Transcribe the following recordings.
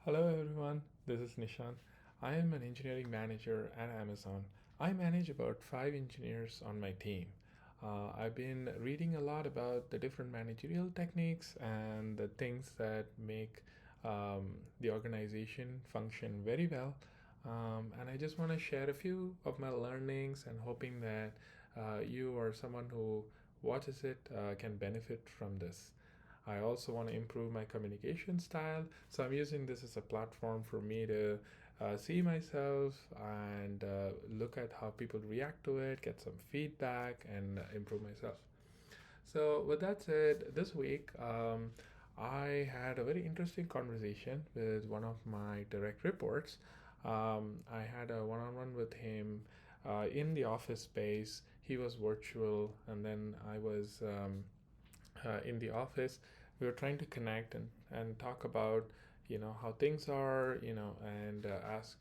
Hello everyone, this is Nishan. I am an engineering manager at Amazon. I manage about 5 engineers on my team. I've been reading a lot about the different managerial techniques and the things that make the organization function very well. And I just want to share a few of my learnings and hoping that you or someone who watches it can benefit from this. I also want to improve my communication style. So I'm using this as a platform for me to see myself and look at how people react to it, get some feedback, and improve myself. So, with that said, this week I had a very interesting conversation with one of my direct reports. I had a one on one with him in the office space. He was virtual, and then I was in the office. We were trying to connect and talk about how things are, and ask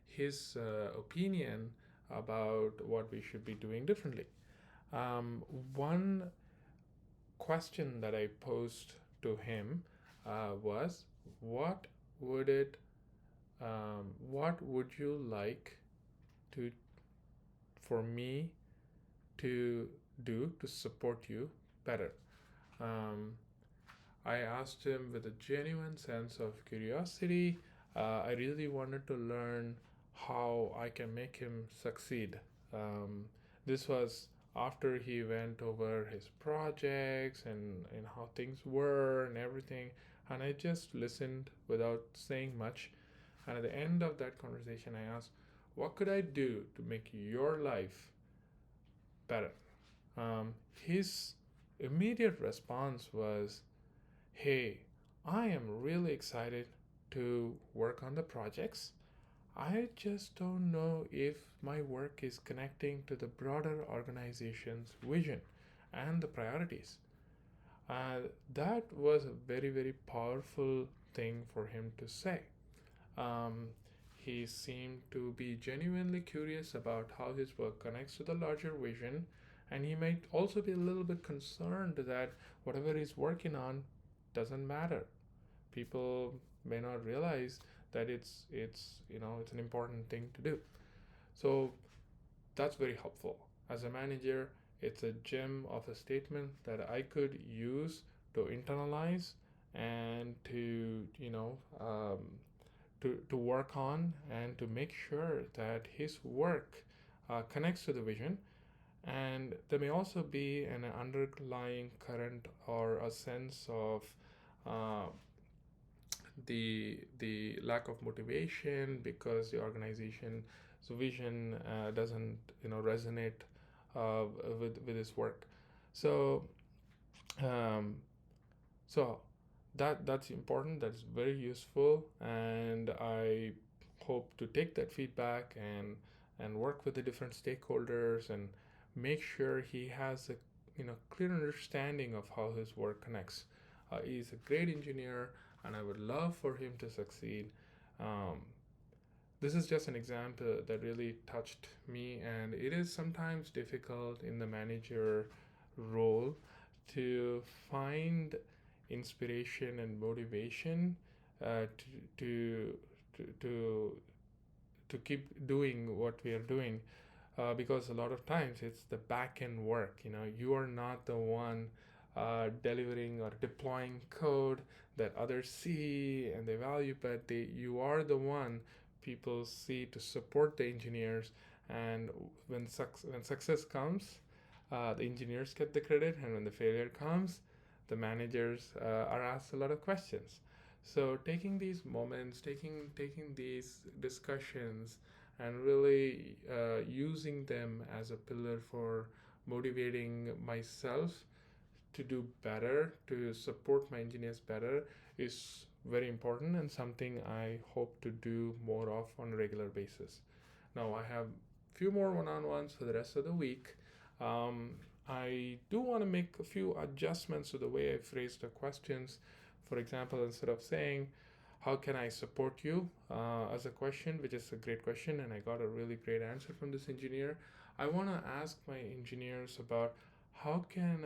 his opinion about what we should be doing differently. One question that I posed to him was, what would it what would you like to for me to do to support you better? um, I asked him with a genuine sense of curiosity. I really wanted to learn how I can make him succeed. This was after he went over his projects and how things were and everything. And I just listened without saying much. And at the end of that conversation, I asked, what could I do to make your life better? His immediate response was, hey, I am really excited to work on the projects. I just don't know if my work is connecting to the broader organization's vision and the priorities. Uh, that was a very, very powerful thing for him to say. Um, he seemed to be genuinely curious about how his work connects to the larger vision, and he might also be a little bit concerned that whatever he's working on doesn't matter. People may not realize that it's an important thing to do. So that's very helpful. As a manager, it's a gem of a statement that I could use to internalize and to work on and to make sure that his work connects to the vision. And there may also be an underlying current or a sense of uh, the lack of motivation because the organization's vision doesn't resonate with his work. So um, so that's important. That's very useful, and I hope to take that feedback and work with the different stakeholders and make sure he has a clear understanding of how his work connects. He's a great engineer, and I would love for him to succeed. Um, this is just an example that really touched me, and it is sometimes difficult in the manager role to find inspiration and motivation uh, to, to, to, to keep doing what we are doing, because a lot of times it's the back end work. You are not the one delivering or deploying code that others see and they value, but you are the one people see to support the engineers. And when success comes, the engineers get the credit, and when the failure comes, the managers are asked a lot of questions. So taking these moments, taking these discussions, and really using them as a pillar for motivating myself to do better, to support my engineers better, is very important and something I hope to do more of on a regular basis. Now, I have a few more one on ones for the rest of the week. Um, I do want to make a few adjustments to the way I phrase the questions. For example, instead of saying, how can I support you, as a question, which is a great question, and I got a really great answer from this engineer, I want to ask my engineers about how can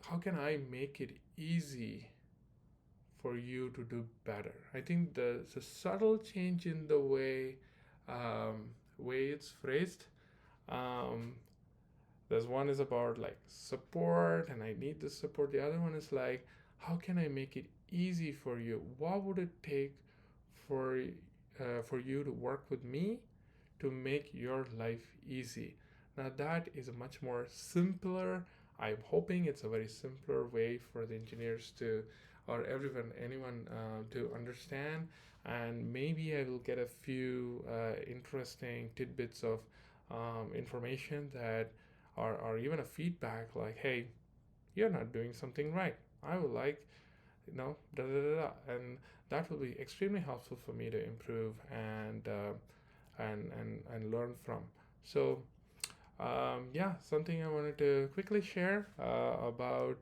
I make it easy for you to do better. I think there's a subtle change in the um, way it's phrased. Um, there's one is about like support, and I need this support. The other one is like, how can I make it easy for you? What would it take for for you to work with me to make your life easy? Now that is a much more simpler. I'm hoping it's a very simpler way for the engineers to, or everyone, anyone to understand. And maybe I will get a few interesting tidbits of information that or even a feedback like, hey, you're not doing something right. I would like, da da da da, and that will be extremely helpful for me to improve and learn from. So yeah, something I wanted to quickly share about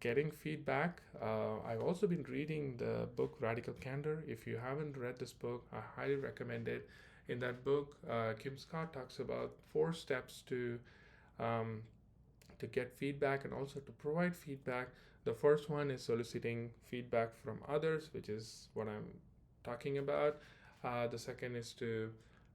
getting feedback. I've also been reading the book Radical Candor. If you haven't read this book, I highly recommend it. In that book, Kim Scott talks about 4 steps um, to get feedback and also to provide feedback. The first one is soliciting feedback from others, which is what I'm talking about. The second is to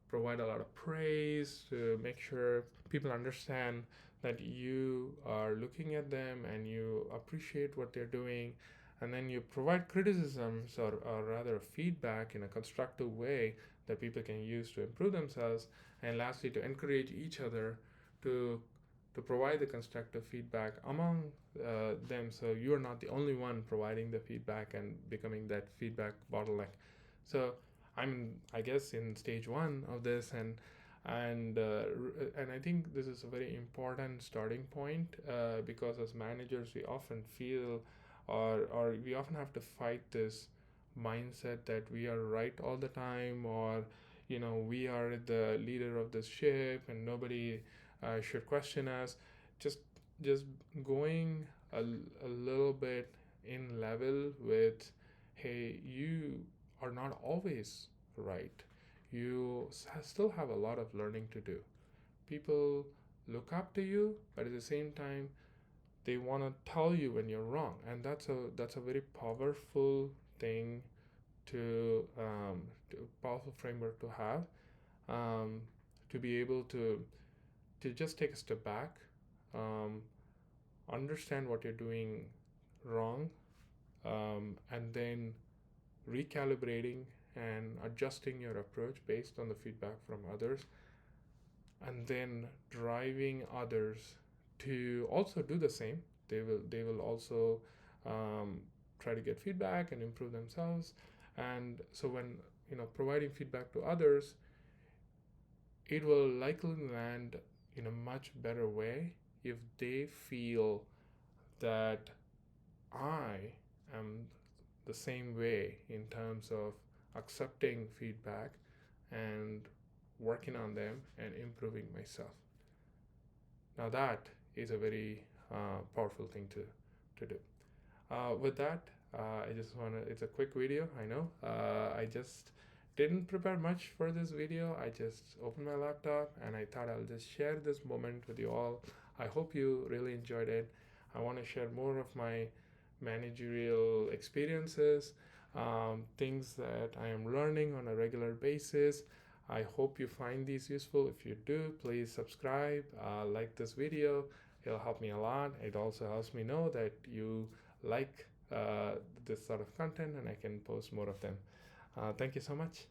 provide a lot of praise to make sure people understand that you are looking at them and you appreciate what they're doing. And then you provide criticisms or rather feedback in a constructive way that people can use to improve themselves. And lastly, to encourage each other to to provide the constructive feedback among them, so you're not the only one providing the feedback and becoming that feedback bottleneck. So I guess in stage one of this, and I think this is a very important starting point because as managers we often feel or we often have to fight this mindset that we are right all the time, or we are the leader of this ship and nobody should question us. Just just going a little bit in level with, hey, you are not always right. You still have a lot of learning to do. People look up to you, but at the same time they want to tell you when you're wrong, and that's a very powerful thing to powerful framework to have, um, to be able to just take a step back, um, understand what you're doing wrong, and then recalibrating and adjusting your approach based on the feedback from others, and then driving others to also do the same. They will also um, try to get feedback and improve themselves. And so when providing feedback to others, it will likely land in a much better way if they feel that I am the same way in terms of accepting feedback and working on them and improving myself. Now that is a very powerful thing to do. With that, I just want to, it's a quick video, I know. I just didn't prepare much for this video. I just opened my laptop and I thought I'll just share this moment with you all. I hope you really enjoyed it. I want to share more of my managerial experiences, things that I am learning on a regular basis. I hope you find these useful. If you do, please subscribe, like this video. It'll help me a lot. It also helps me know that you like this sort of content and I can post more of them. Thank you so much.